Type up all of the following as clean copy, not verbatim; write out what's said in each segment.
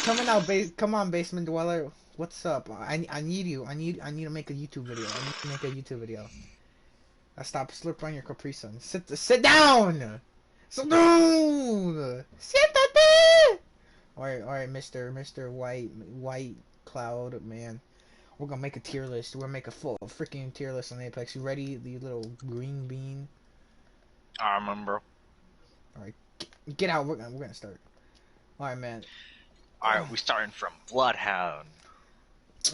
Coming out, come on, basement dweller. What's up? I need you. I need to make a YouTube video. I need to make a YouTube video. I stop slurp on your Capri Sun. Sit down. Sit down. Siéntate. All right, Mister White Cloud man. We're gonna make a tier list. We're gonna make a full freaking tier list on Apex. You ready? The little green bean. I remember. All right, get out. We're gonna start. All right, man. Alright, we starting from Bloodhound.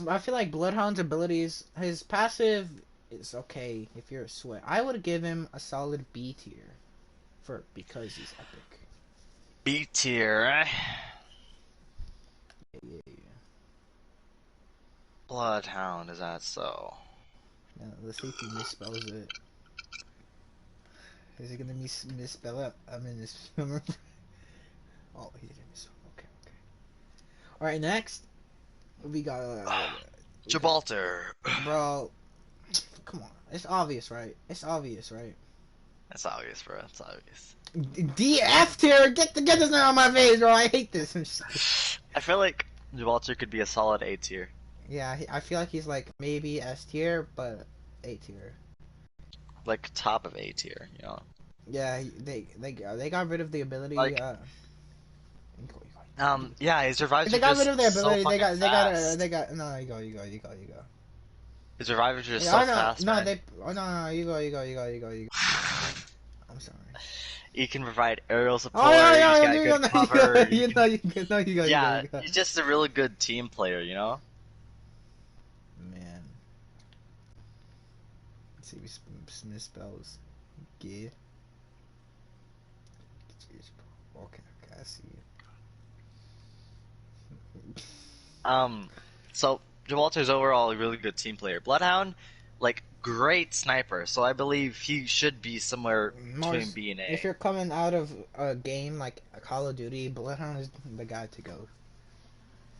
I feel like Bloodhound's abilities, his passive is okay if you're a sweat. I would give him a solid B tier because he's epic. B tier, eh? Yeah. Bloodhound, is that so? Now, let's see if he misspells it. Is he gonna misspell it? I mean, oh, he didn't misspell. Okay. All right, next we got Gibraltar. bro. Come on, it's obvious, right? It's obvious, right? That's obvious, bro. It's obvious. DF tier, get this out of my face, bro. I hate this. I feel like Gibraltar could be a solid A tier. Yeah, I feel like he's like maybe S tier, but A tier. Like top of A tier, you know? Yeah, they got rid of the ability. Like, yeah, his revives They are got just rid of the so ability. fucking fast. They got. No, you go. His revives are just Yeah, so I know. fast, No, man. no. You go. I'm sorry. He can provide aerial support. Oh yeah, He's got good cover. you go. Yeah, You go. he's just a really good team player, you know? Man, let's see if he misspells. Yeah. Okay, I see you. So Gibraltar's overall a really good team player. Bloodhound, like, great sniper, so I believe he should be somewhere between B and A. If you're coming out of a game like a Call of Duty, Bloodhound is the guy to go.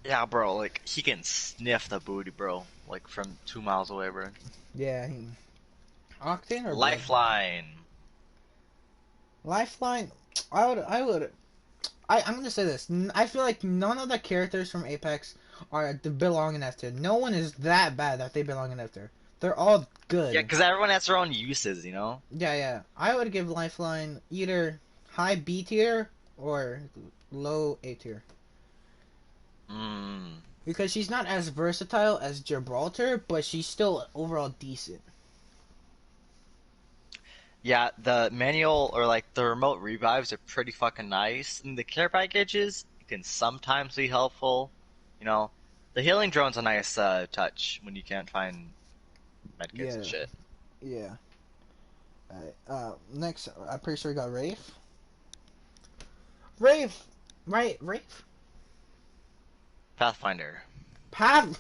Yeah, bro, like, he can sniff the booty, bro, like, from 2 miles away, bro. Yeah, Octane or Lifeline. Lifeline. I'm gonna say this. I feel like none of the characters from Apex belong in F tier. No one is that bad that they belong in F tier. They're all good. Yeah, because everyone has their own uses, you know? Yeah. I would give Lifeline either high B tier or low A tier. Because she's not as versatile as Gibraltar, but she's still overall decent. Yeah, the manual or like the remote revives are pretty fucking nice. And the care packages can sometimes be helpful. You know, the healing drone's a nice touch when you can't find medkits and shit. Yeah. Alright, next, I'm pretty sure we got Wraith. Wraith? Pathfinder. Pathfinder.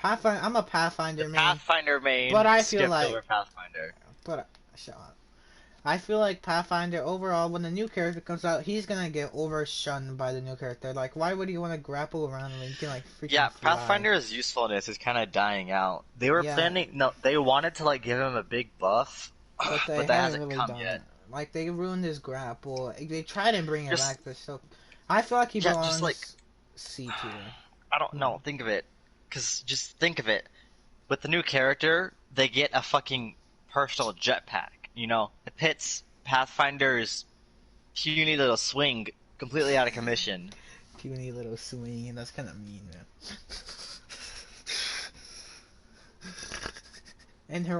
I'm a Pathfinder main. Pathfinder main. But I feel skip like over Pathfinder. Shut up. I feel like Pathfinder overall, when the new character comes out, he's gonna get overshunned by the new character. Like, why would you want to grapple around when you can like freaking Yeah, fly? Pathfinder's usefulness is kind of dying out. They were Yeah. planning. No, they wanted to like give him a big buff, But they but that haven't hasn't really come done yet. it. Like, they ruined his grapple. They tried to bring it Just- back, but so I feel like he Yeah, belongs just like C tier. I don't know. Think of it, because just think of it. With the new character, they get a fucking personal jetpack. You know, it pits Pathfinder's puny little swing completely out of commission. Puny little swing, and that's kind of mean, man. And is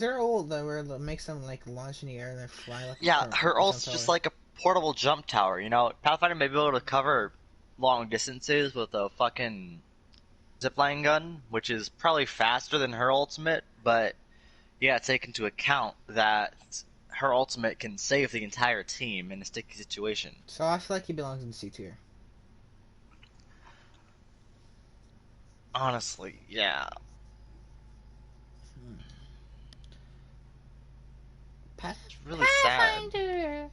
there ult that where it makes them like launch in the air and then fly like Yeah, a her jump ult's just tower? like a portable jump tower. You know, Pathfinder may be able to cover long distances with a fucking zipline gun, which is probably faster than her ultimate, but yeah, take into account that her ultimate can save the entire team in a sticky situation. So I feel like he belongs in C tier. Honestly, yeah. It's really sad.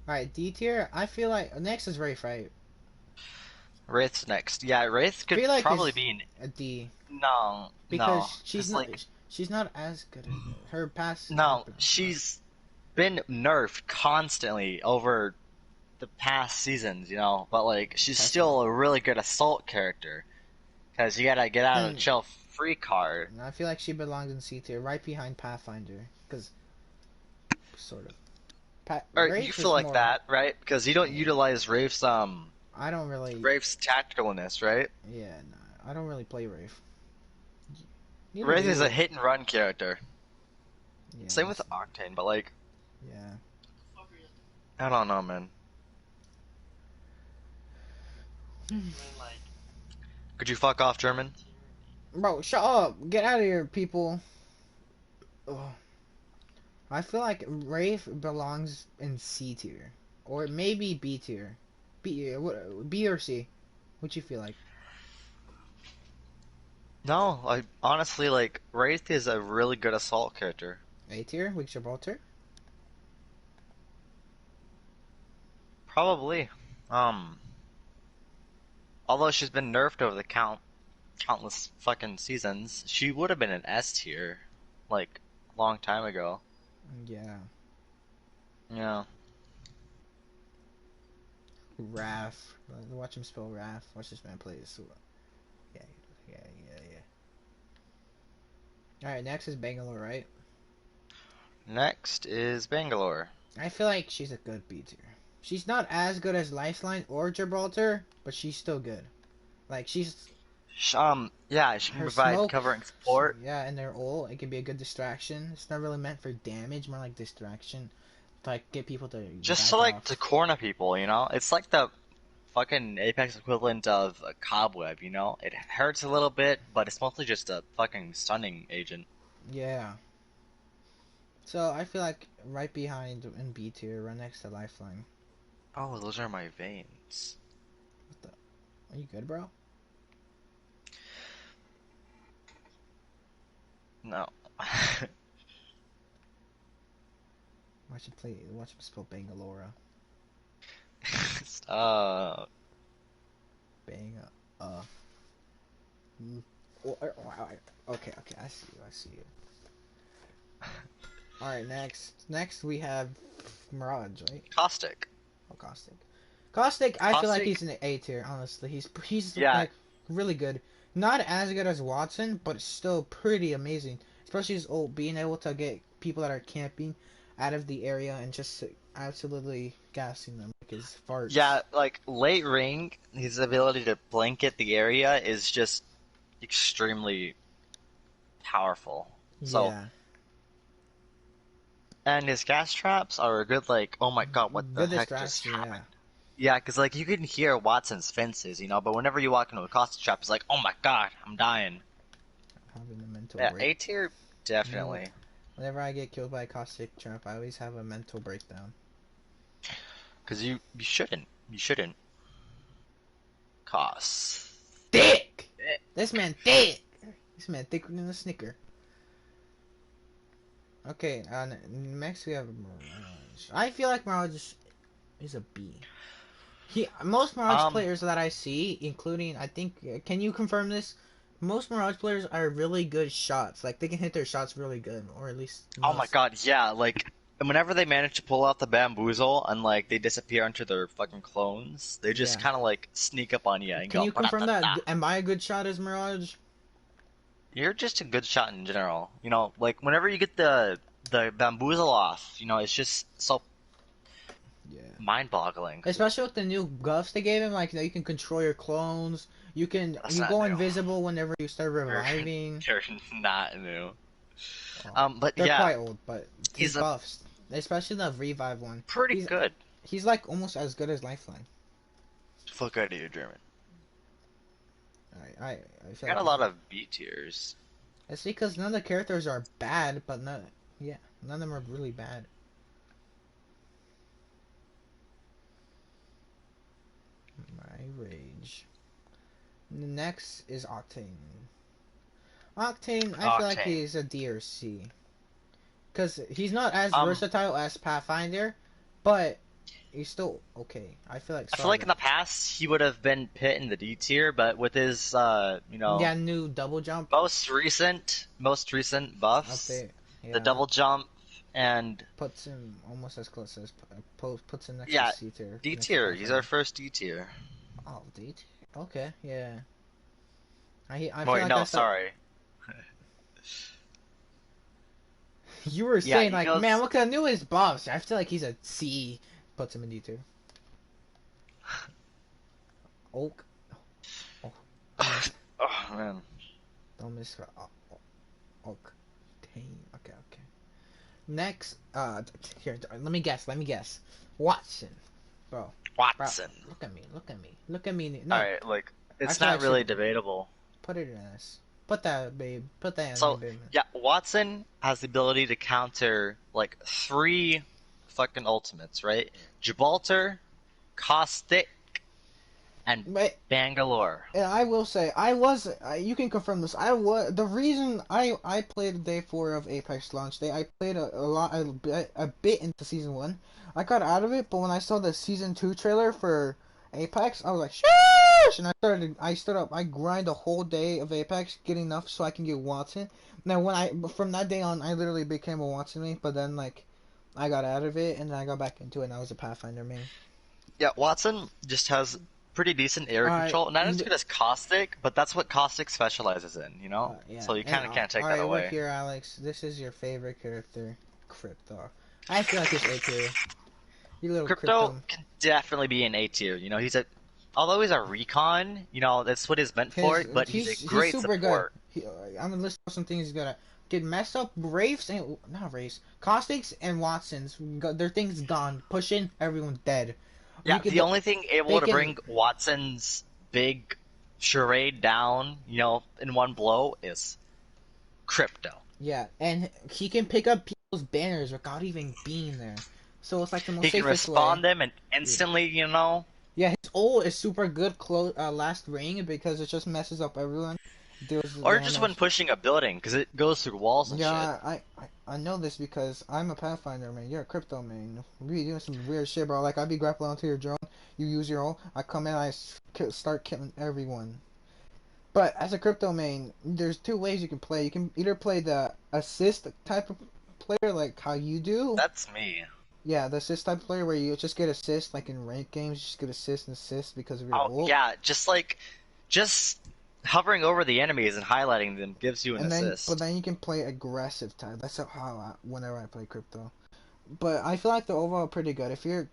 Alright, D tier. I feel like next is Wraith, right? Wraith's next. Yeah, Wraith could feel like probably it's be a D no, because no. she's It's not like she's not as good as her past. no. She's been nerfed constantly over the past seasons, you know, but like she's Past still a really good assault character because you gotta get out of And jail free card. I feel like she belongs in C tier, right behind Pathfinder, because sort of. Or you Wraith feel is like more. that, right? Because you don't Yeah, utilize I don't really. Rafe's tacticalness, right? Yeah, no, I don't really play Wraith. Neither Wraith do is a you. hit and run character. Yeah, Same with Octane, but like yeah. I don't know, man. Could you fuck off, German? Bro, shut up! Get out of here, people. Ugh. I feel like Wraith belongs in C tier, or maybe B tier. B or C? What you feel like? No, I honestly like Wraith is a really good assault character. A tier with Gibraltar? Probably. Um, although she's been nerfed over the countless fucking seasons, she would have been an S tier, like a long time ago. Yeah. Yeah. Raph. Watch him spell Raph. Watch this man play this. Yeah, yeah, yeah. Alright, next is Bangalore, right? Next is Bangalore. I feel like she's a good B tier. She's not as good as Lifeline or Gibraltar, but she's still good. Like, Yeah, she can her provide smoke, cover and support. yeah, and their ult, it can be a good distraction. It's not really meant for damage, more like distraction. To, like, get people to Just back to like off. to corner people, you know? It's like the fucking Apex equivalent of a cobweb, you know? It hurts a little bit, but it's mostly just a fucking stunning agent. Yeah. So, I feel like right behind in B tier, right next to Lifeline. Oh, those are my veins. What the? Are you good, bro? No. Watch him play. Watch him spell Bangalore. Stop. Bang. Mm. Okay, I see you. I see you. All right, next we have Mirage, right? Caustic. Oh, Caustic. Caustic, I feel like Caustic- he's in the A tier. Honestly, he's Yeah. like really good. Not as good as Watson, but still pretty amazing. Especially his ult, being able to get people that are camping out of the area and just absolutely gassing them like his farts. Yeah, like late ring, his ability to blanket the area is just extremely powerful. So, Yeah. and his gas traps are a good like, oh my god, what the Good heck just distraction. happened? Yeah. Yeah, because like you can hear Watson's fences, you know, but whenever you walk into a Caustic trap, it's like, oh my god, I'm dying. Having a mental Yeah, break. A tier, definitely. Whenever I get killed by a caustic trap, I always have a mental breakdown. Because you shouldn't. You shouldn't. Costs. Thick! Thick. This man thick! This man thicker than a Snicker. Okay, next we have Mirage. I feel like Mirage is a B. Most Mirage players that I see, including, I think, can you confirm this? Most Mirage players are really good shots. Like, they can hit their shots really good, or at least Oh my most. god, yeah, like whenever they manage to pull out the bamboozle and like they disappear into their fucking clones, they just Yeah. kind of like sneak up on you and Can go. you confirm that? "Ba-da-da-da." Am I a good shot as Mirage? You're just a good shot in general. You know, like whenever you get the bamboozle off, you know, it's just so Yeah. mind-boggling. Especially with the new buffs they gave him, like you can control your clones. You That's you not go new. invisible whenever you start reviving. They're not new. Oh, But they're yeah, quite old, but he's his a buffs, especially the revive one, pretty he's good. he's like almost as good as Lifeline. Fuck out of here, German. I feel Got a like lot of B tiers. it's because none of the characters are bad, but none of them are really bad. My rage. Next is Octane. Octane, I feel like Octane. he's a D or C. Because he's not as Um, versatile as Pathfinder, but he's still okay. I feel like I feel like in the past he would have been pit in the D tier, but with his yeah, new double jump most recent up buffs, there. Yeah. the double jump and Puts him almost as close as puts him next to yeah, C tier. D Next to tier. He's our Pathfinder. first D tier. Oh, D tier. Okay, yeah. I feel Wait, like no, that's like sorry. you were Yeah, saying he like, man, goes. look at the newest boss. I feel like he's a C. Puts him in D tier. Oak. Oh, don't miss. Oh man. Don't miss. Oak. Dang. Okay, okay. Next, here, let me guess. Let me guess. Watson, bro, Watson. look at me. Look at me. Look at me. All No, right, like I it's feel not like really should debatable. put it in this. Put that, babe. Put that in me, So babe. yeah, Watson has the ability to counter like three fucking ultimates, right? Gibraltar, Caustic, and But Bangalore. and I will say, you can confirm this. I was the reason I played day 4 of Apex launch day. I played a bit into season 1. I got out of it, but when I saw the season 2 trailer for Apex, I was like, sheesh! And I stood up, I grind a whole day of Apex, getting enough so I can get Watson. Now from that day on, I literally became a Watson main, but then like, I got out of it, and then I got back into it, and I was a Pathfinder main. Yeah, Watson just has pretty decent area Alright, control. Not as good as Caustic, but that's what Caustic specializes in, you know? yeah, So you and kind of can't take that alright, look away. here, Alex. This is your favorite character, Crypto. I feel like it's A tier. You little Crypto Crypto. can definitely be an A tier. You know, although he's a recon, you know, that's what he's meant for, but he's a He's great super good. support. I'm gonna list off some things he's good at. Get messed up Wraiths and not Wraiths, Caustics and Watsons. Their things gone. Push in, everyone's dead. Yeah, You could the only thing they able to can bring Watson's big charade down, you know, in one blow is Crypto. yeah, and he can pick up people's banners without even being there. So it's like the most He can safest way. respawn them and Yeah. instantly, you know, Yeah, his ult is super good last ring because it just messes up everyone. Deals the or just when damage. pushing a building, because it goes through walls and Yeah, shit. I know this because I'm a Pathfinder man. You're a crypto man. We be doing some weird shit, bro. Like I be grappling onto your drone. You use your ult. I come in. Start killing everyone. But as a crypto main, there's two ways you can play. You can either play the assist type of player, like how you do. That's me. Yeah, the assist type player where you just get assist, like in ranked games, you just get assist and assist because of your Oh ult. yeah, just hovering over the enemies and highlighting them gives you an But assist. then you can play aggressive type. That's whenever I play crypto. But I feel like they're overall pretty good. I feel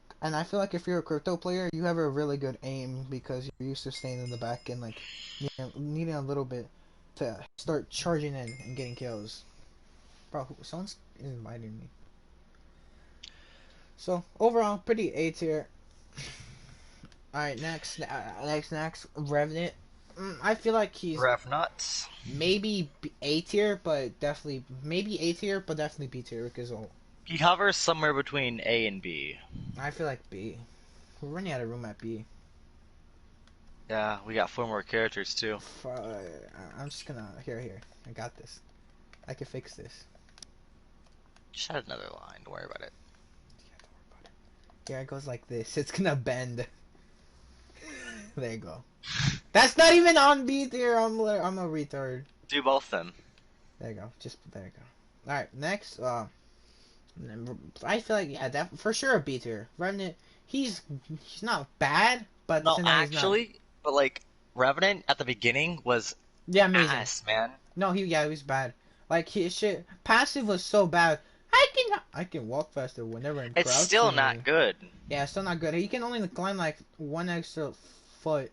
like if you're a crypto player, you have a really good aim because you're used to staying in the back and like needing a little bit to start charging in and getting kills. Bro, someone's inviting me. So overall, pretty A tier. All right, next, Revenant. I feel like he's Ref nuts. maybe A tier, but definitely maybe A tier, but definitely B tier because He hovers somewhere between A and B. I feel like B. We're running out of room at B. Yeah, we got 4 more characters too. I'm just gonna here. I got this. I can fix this. Just add another line. Don't worry about it. Yeah, don't worry about it. Yeah, it goes like this. It's gonna bend. There you go. That's not even on B tier. I'm a retard. Do both then. There you go. There you go. All right, next. I feel like that for sure a B tier. Remnant. He's not bad, but No, now he's not. actually, but like Revenant at the beginning was Yeah, amazing. ass, man. No, he was bad. Like his shit passive was so bad. I can walk faster whenever I'm It's crouching. still not good. Yeah, it's still not good. He can only climb like one extra foot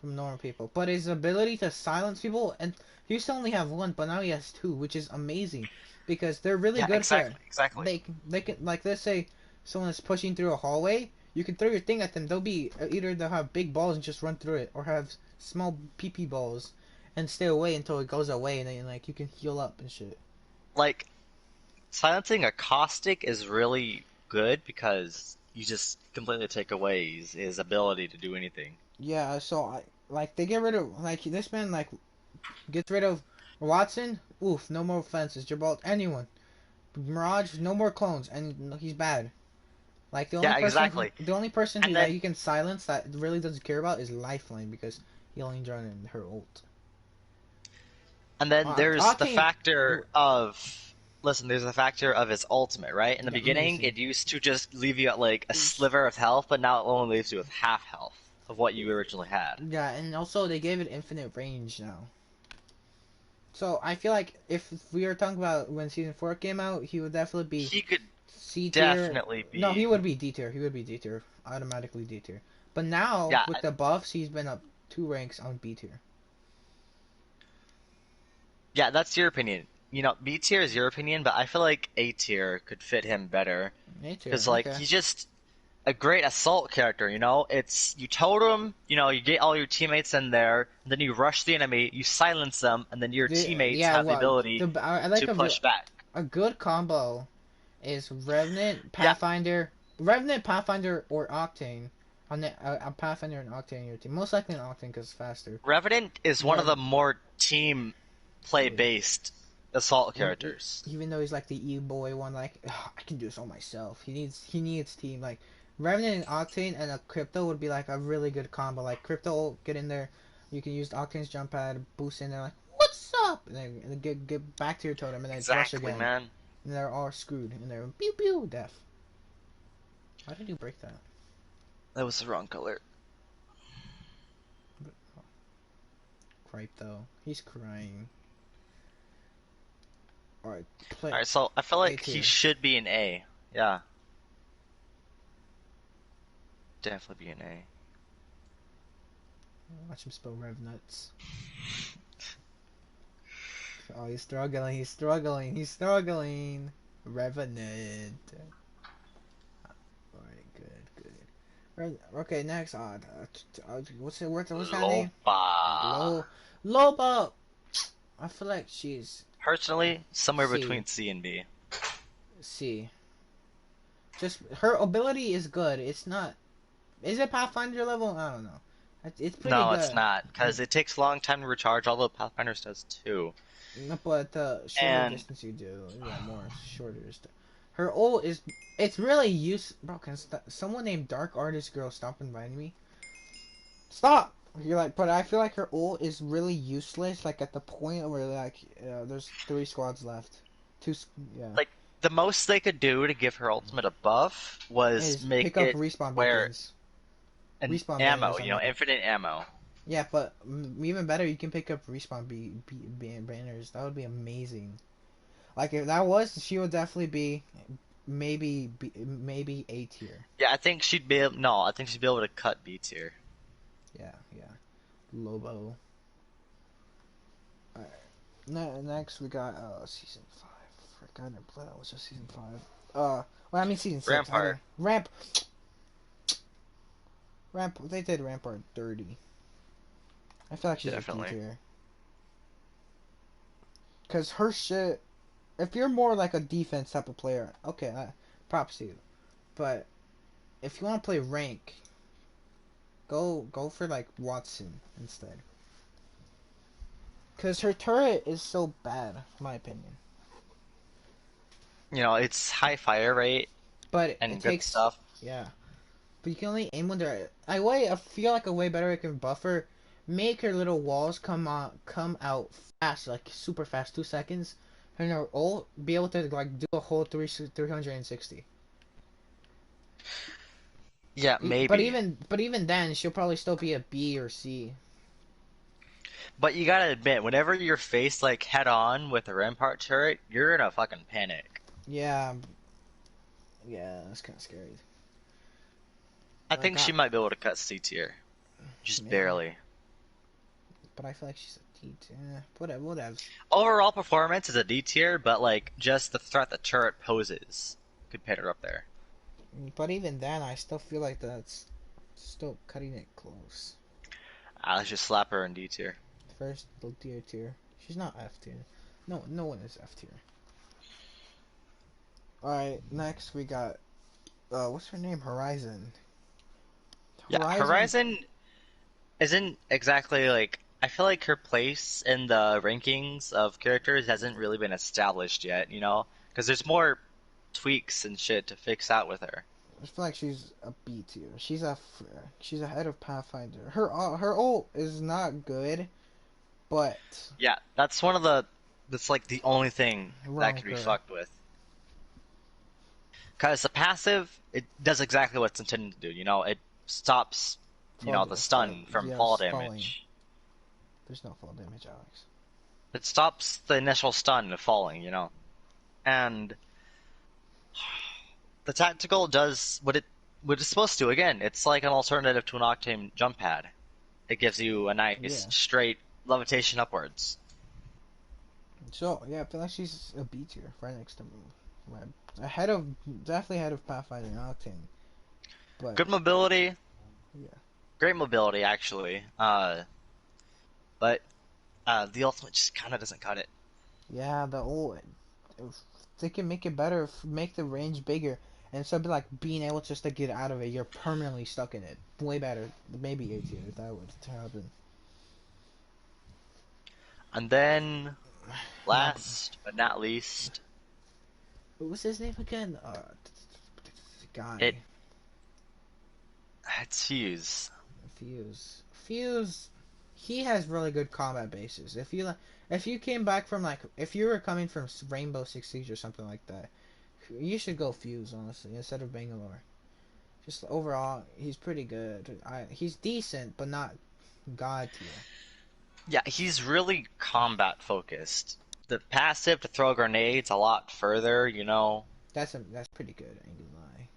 from normal people. But his ability to silence people, and he used to only have one, but now he has two, which is amazing because they're really Yeah, good exactly, for. exactly. They can like let's say someone is pushing through a hallway. You can throw your thing at them. They'll have big balls and just run through it, or have small PP balls and stay away until it goes away, and then like you can heal up and shit. Like silencing a caustic is really good because you just completely take away his ability to do anything. Yeah, so they get rid of like this man gets rid of Watson. Oof, no more fences. Gibraltar, anyone. Mirage, no more clones, and he's bad. Like Yeah, exactly. the only person And that then you can silence that really doesn't care about is Lifeline because he only joined in her ult. and then there's the Arcane, factor of listen, there's a factor of his ultimate, right? In the Yeah, beginning, amazing. it used to just leave you at like a sliver of health, but now it only leaves you with half health of what you originally had. Yeah, and also they gave it infinite range now. So I feel like if we were talking about when season 4 came out, he would definitely be He could C tier. definitely No, he be, would be D tier. He would be D tier, automatically D tier. But now yeah, with the buffs, he's been up 2 ranks on B tier. yeah, that's your opinion. You know, B tier is your opinion, but I feel like A tier could fit him better. A tier, Because, like, okay. he's just a great assault character, you know? It's, you totem, you know, you get all your teammates in there, and then you rush the enemy, you silence them, and then your teammates Yeah, have the well, ability I like to push back. a good combo is Yeah, Revenant, Pathfinder, or Octane. On the a Pathfinder and Octane in your team. Most likely an Octane because it's faster. Revenant is one of But the more team play yeah, based assault when characters. even though he's like the E-boy one, like I can do this all myself. He needs team. Like Revenant and Octane and a Crypto would be like a really good combo. Like Crypto will get in there, you can use Octane's jump pad, boost in there like what's up, and then get back to your totem and then rush Exactly, again. man. And they're all screwed and they're pew pew death. Why did you break that? That was the wrong color. Crypto, he's crying. All right, play Alright, so I feel A like he tier. should be an A. Yeah, definitely be an A. Watch him spell rev nuts. Oh, he's struggling. He's struggling. He's struggling. Revenant. Alright, good, good. Okay, next. What's that name? Loba. Loba. I feel like she's Personally, somewhere C. between C and B. C. Just her ability is good. It's not. Is it Pathfinder level? I don't know. It's pretty No, it's good. not, because it takes a long time to recharge, although Pathfinders does too. No, but the shorter And distance you do, yeah, more shorter distance. Her ult is, it's really use. Bro, can someone named Dark Artist Girl stop inviting me? Stop! You're like, but I feel like her ult is really useless. Like at the point where like, there's 3 squads left. Yeah. like the most they could do to give her ultimate a buff was Is make pick up it respawn where beacons. an Respawn ammo, banners on you know, the. infinite ammo. Yeah, but even better, you can pick up respawn banners. That would be amazing. Like if that was, she would definitely be maybe A tier. Yeah, I think she'd be able, no, I think she'd be able to cut B tier. Yeah, yeah. Lobo. Alright. Next we got season 5. Frick, I didn't play that was just season 5. Well I mean season 6. I Rampart. don't Ramp they did Rampart dirty. I feel like she's a D Definitely. tier. Cause her shit, if you're more like a defense type of player, okay, props to you. But if you want to play rank, go for like Watson instead. Cause her turret is so bad, in my opinion. You know, it's high fire rate But it and good takes, stuff. yeah. But you can only aim when they're. I feel like a way better I can buffer, make her little walls come out fast, like super fast, 2 seconds, and her ult be able to like do a whole 360. Yeah, But maybe. even then, she'll probably still be a B or C. But you gotta admit, whenever you're faced like head on with a Rampart turret, you're in a fucking panic. Yeah, yeah, that's kind of scary. I Like think she might be able to cut C tier. Just maybe, barely. but I feel like she's a D. Whatever, whatever. Overall performance is a D tier, but like just the threat the turret poses could put her up there. But even then, I still feel like that's still cutting it close. Let's just slap her in D tier. First, the D tier. She's not F tier. No, no one is F tier. All right, next we got what's her name? Horizon. Yeah, Horizon. Horizon isn't exactly like. I feel like her place in the rankings of characters hasn't really been established yet, you know? Because there's more tweaks and shit to fix out with her. I feel like she's a B tier. She's ahead of Pathfinder. Her ult is not good, but Yeah, that's one of the that's like the only thing that wrong can with be her. fucked with. Because the passive, it does exactly what it's intended to do. You know, it stops, the stun from fall Yes, falling. damage. There's no fall damage, Alex. It stops the initial stun of falling. And the tactical does what it's supposed to. Again, it's like an alternative to an Octane jump pad. It gives you a nice Yeah. straight levitation upwards. So yeah, I feel like she's a B tier, right next to me. Right. Ahead of definitely ahead of Pathfinder and Octane. But Good mobility, yeah. great mobility actually. But the ultimate just kind of doesn't cut it. Yeah, the old if they can make it better, make the range bigger, and instead of like being able just to get out of it, you're permanently stuck in it. Way better. Maybe A tier if that would happen. And then, Not last but not least, what was his name again? it Guy. it's Fuse. Fuse. Fuse. He has really good combat bases. If you came back from like, if you were coming from Rainbow Six Siege or something like that, you should go Fuse honestly instead of Bangalore. Just overall, he's pretty good. He's decent, but not god tier. Yeah, he's really combat focused. The passive to throw grenades a lot further. That's pretty good. I ain't gonna lie.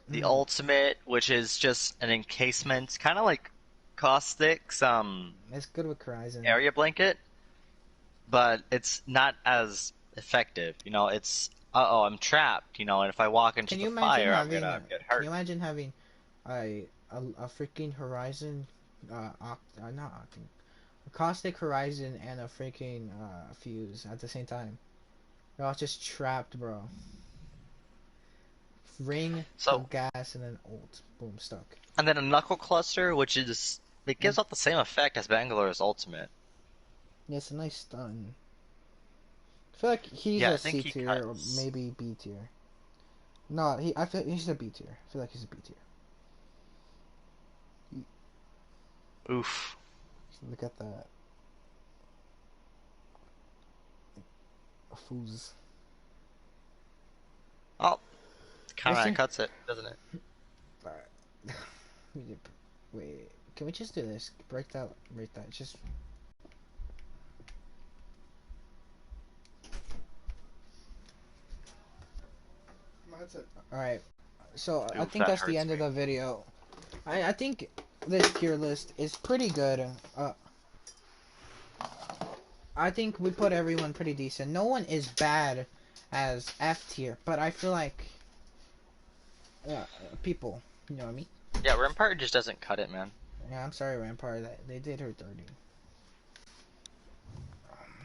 The Like, ultimate, which is just an encasement, kind of like Caustic's it's good with Horizon. area blanket, but it's not as effective. It's I'm trapped. And if I walk into Can the you imagine fire, I'm having? gonna get Can hurt. you imagine having a freaking Horizon? Not Octane. A Caustic Horizon and a freaking Fuse at the same time. You're all just trapped, bro. Ring, So, gas, and then ult. Boom, stuck. and then a knuckle cluster, which is it And gives off the same effect as Bangalore's ultimate. yeah, it's a nice stun. I feel like he's Yeah, a I think C he tier or cuts. maybe B tier. No, I feel he's a B tier. I feel like he's a B tier. Oof. Look at that. Fools. Oh, kind What's of your... cuts it, doesn't it? Alright. Wait, can we just do this? Break that. Just that's it. Alright, so I Oof, think that that's the hurts end of me. the video. I think this tier list is pretty good. I think we put everyone pretty decent. No one is bad as F tier, but I feel like people, you know what I mean? Yeah, Rampart just doesn't cut it, man. Yeah, I'm sorry, Rampart. That they did her dirty.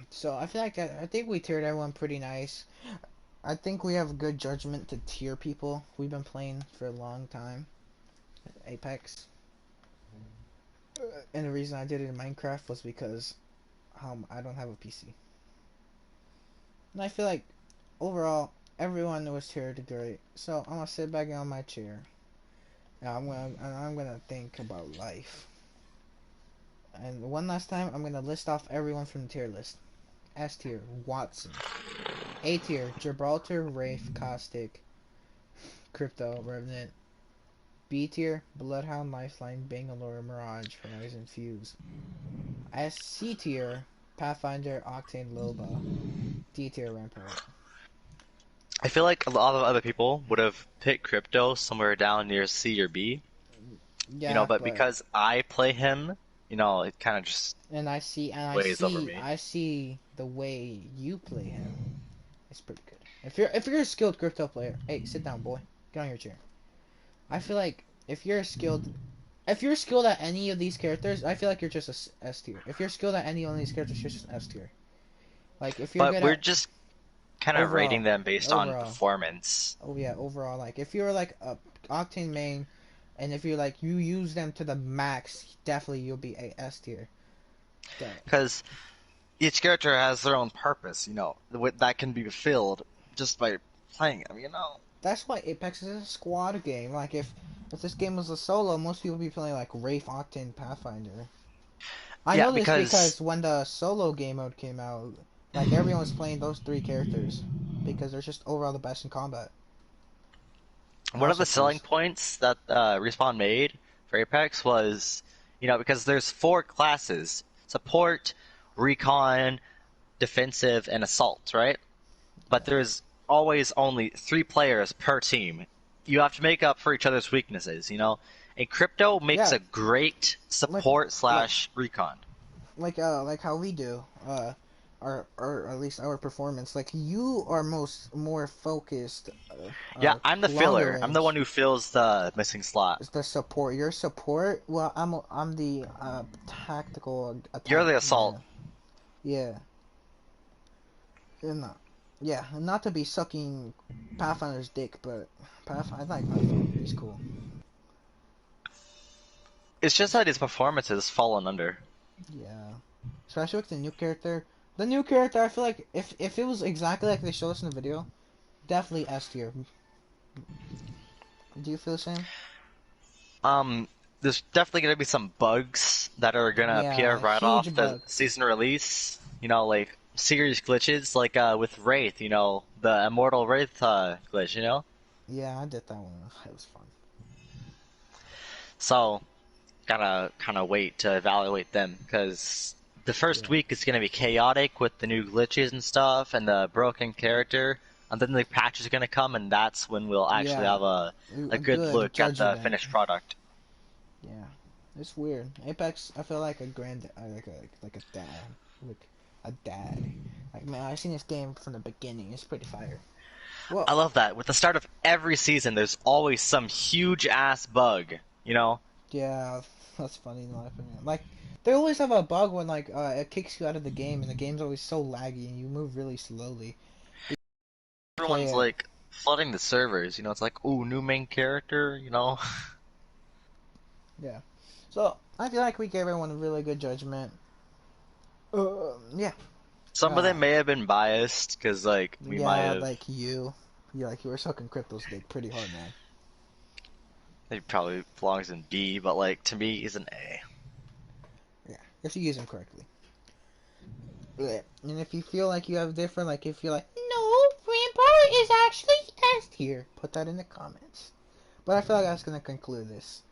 So I feel like I think we tiered everyone pretty nice. I think we have good judgment to tier people. We've been playing for a long time. Apex. And the reason I did it in Minecraft was because I don't have a PC. And I feel like overall everyone was tiered great. So I'm gonna sit back on my chair. And I'm gonna think about life. And one last time I'm gonna list off everyone from the tier list. S tier, Watson. A tier, Gibraltar, Wraith, Caustic, Crypto, Revenant. B tier, Bloodhound, Lifeline, Bangalore, Mirage, Horizon, Fuse. C tier, Pathfinder, Octane, Loba. D tier, Rampart. I feel like a lot of other people would have picked Crypto somewhere down near C or B, Yeah, but but because I play him, it kind of just and weighs over me. I see the way you play him. It's pretty good. If you're a skilled crypto player, hey, sit down, boy. Get on your chair. I feel like if you're skilled at any of these characters, I feel like you're just a S tier. If you're skilled at any one of these characters, you're just S tier. Like if you're But good we're at just kind of rating overall, them based on overall, performance. oh yeah, overall, like if you're like a Octane main, and if you're like you use them to the max, definitely you'll be a S tier. Because each character has their own purpose, that can be fulfilled just by playing them. That's why Apex is a squad game. Like if this game was a solo, most people would be playing like Wraith, Octane, Pathfinder. I Yeah, know this because because when the solo game mode came out, like everyone was playing those three characters because they're just overall the best in combat. one of House the of selling Freeze. points that Respawn made for Apex was, because there's four classes: support, recon, defensive, and assault, right? But Yeah. there's always only three players per team. You have to make up for each other's weaknesses. And Crypto makes Yeah, a great like support like slash recon. like how we do. Or at least our performance. Like you are more focused. Yeah, I'm the Longer filler. I'm the range. one who fills the missing slot. Is the support. Your support. Well, I'm the tactical You're attack the assault. man. Yeah. And yeah, not to be sucking Pathfinder's dick, but I like Pathfinder. He's cool. It's just that his performance has fallen under. Yeah, especially with the new character. The new character, I feel like if it was exactly like they showed us in the video, definitely S tier. Do you feel the same? Um, there's definitely gonna be some bugs that are gonna appear Yeah, right huge off the bug. season release. Like serious glitches, like with Wraith. The Immortal Wraith glitch. Yeah, I did that one. It was fun. So gotta kind of wait to evaluate them because the first Yeah, week is gonna be chaotic with the new glitches and stuff and the broken character, and then the patch is gonna come, and that's when we'll actually yeah, have a a good good look at the judgment. finished product. Yeah, it's weird. Apex, I feel like a grand, like a dad, like a dad. Like man, I've seen this game from the beginning. It's pretty fire. Well, I love that. With the start of every season, there's always some huge ass bug. yeah, that's funny in my opinion. Like they always have a bug when it kicks you out of the game and the game's always so laggy and you move really slowly. You play Everyone's it, like flooding the servers. It's like, ooh, new main character. yeah. So I feel like we gave everyone a really good judgment. Yeah. Some of Uh, them may have been biased because like we might yeah, have. like you. Yeah, like you were sucking Crypto's dick pretty hard, man. He probably belongs in B, but like to me, he's an A. Yeah, if you use him correctly. Yeah. And if you feel like you have different, like if you're like, no, Rampart is actually S tier, put that in the comments. But I feel like that's gonna conclude this.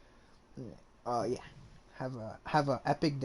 Yeah. Yeah. Have a epic day.